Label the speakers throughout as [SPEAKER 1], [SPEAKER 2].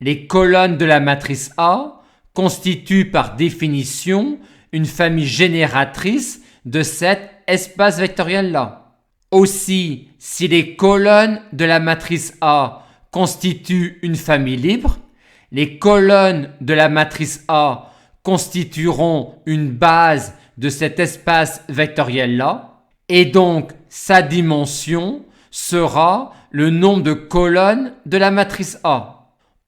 [SPEAKER 1] Les colonnes de la matrice A constituent par définition une famille génératrice de cet espace vectoriel-là. Aussi, si les colonnes de la matrice A constituent une famille libre, les colonnes de la matrice A constitueront une base de cet espace vectoriel-là, et donc sa dimension sera le nombre de colonnes de la matrice A.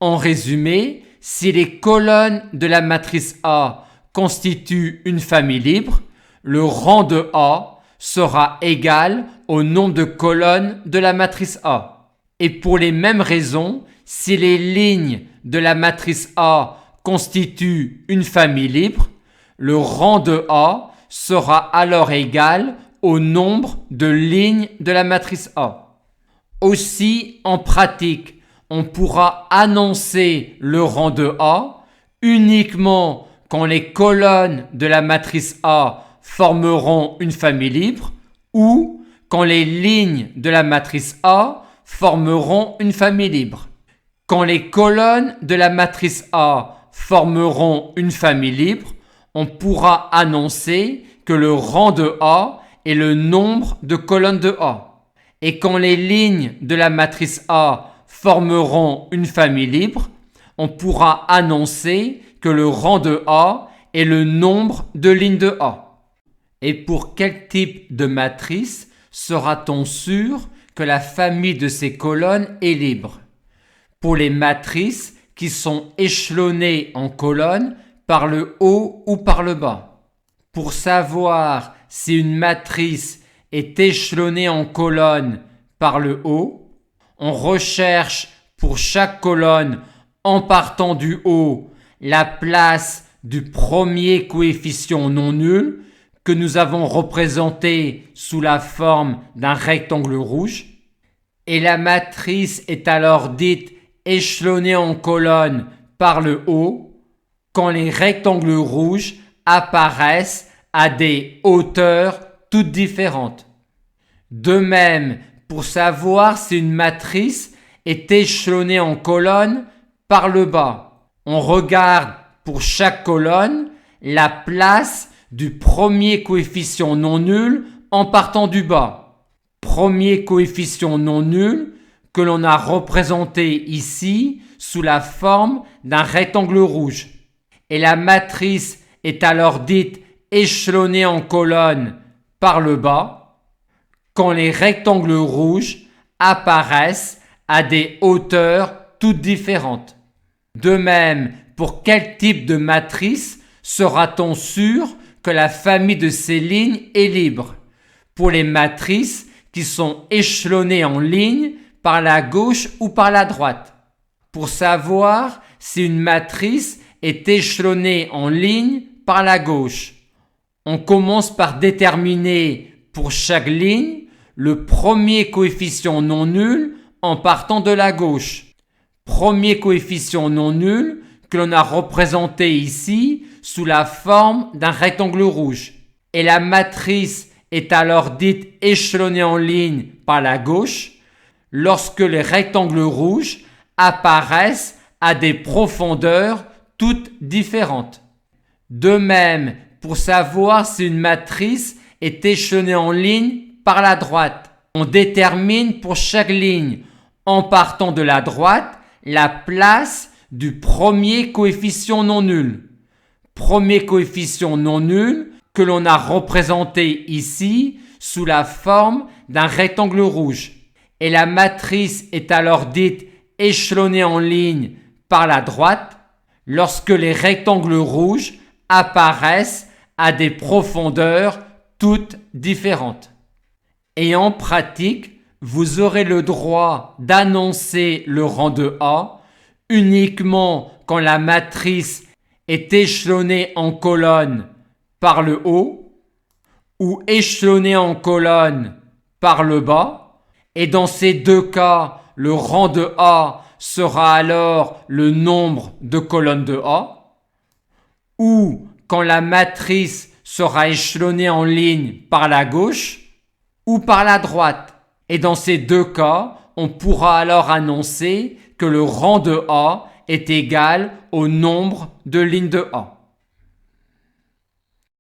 [SPEAKER 1] En résumé, si les colonnes de la matrice A constituent une famille libre, le rang de A sera égal au nombre de colonnes de la matrice A. Et pour les mêmes raisons, si les lignes de la matrice A constituent une famille libre, le rang de A sera alors égal au nombre de lignes de la matrice A. Aussi, en pratique, on pourra annoncer le rang de A uniquement quand les colonnes de la matrice A formeront une famille libre ou quand les lignes de la matrice A formeront une famille libre. Quand les colonnes de la matrice A formeront une famille libre, on pourra annoncer que le rang de A est le nombre de colonnes de A. Et quand les lignes de la matrice A formeront une famille libre, on pourra annoncer que le rang de A est le nombre de lignes de A. Et pour quel type de matrice sera-t-on sûr que la famille de ces colonnes est libre? Pour les matrices qui sont échelonnées en colonnes par le haut ou par le bas. Pour savoir si une matrice est échelonnée en colonnes par le haut, on recherche pour chaque colonne en partant du haut la place du premier coefficient non nul que nous avons représenté sous la forme d'un rectangle rouge, et la matrice est alors dite échelonnée en colonnes par le haut quand les rectangles rouges apparaissent à des hauteurs toutes différentes. De même, pour savoir si une matrice est échelonnée en colonnes par le bas, on regarde pour chaque colonne la place du premier coefficient non nul en partant du bas. Premier coefficient non nul que l'on a représenté ici sous la forme d'un rectangle rouge. Et la matrice est alors dite échelonnée en colonnes par le bas quand les rectangles rouges apparaissent à des hauteurs toutes différentes. De même, pour quel type de matrice sera-t-on sûr que la famille de ces lignes est libre? Pour les matrices qui sont échelonnées en lignes par la gauche ou par la droite. Pour savoir si une matrice est échelonnée en ligne par la gauche, on commence par déterminer pour chaque ligne le premier coefficient non nul en partant de la gauche. Premier coefficient non nul que l'on a représenté ici sous la forme d'un rectangle rouge. Et la matrice est alors dite échelonnée en ligne par la gauche lorsque les rectangles rouges apparaissent à des profondeurs toutes différentes. De même, pour savoir si une matrice est échelonnée en ligne par la droite, on détermine pour chaque ligne, en partant de la droite, la place du premier coefficient non nul. Premier coefficient non nul que l'on a représenté ici sous la forme d'un rectangle rouge. Et la matrice est alors dite échelonnée en ligne par la droite lorsque les rectangles rouges apparaissent à des profondeurs toutes différentes. Et en pratique, vous aurez le droit d'annoncer le rang de A uniquement quand la matrice est échelonnée en colonnes par le haut ou échelonnée en colonnes par le bas. Et dans ces deux cas, le rang de A sera alors le nombre de colonnes de A. Ou quand la matrice sera échelonnée en ligne par la gauche ou par la droite. Et dans ces deux cas, on pourra alors annoncer que le rang de A est égal au nombre de lignes de A.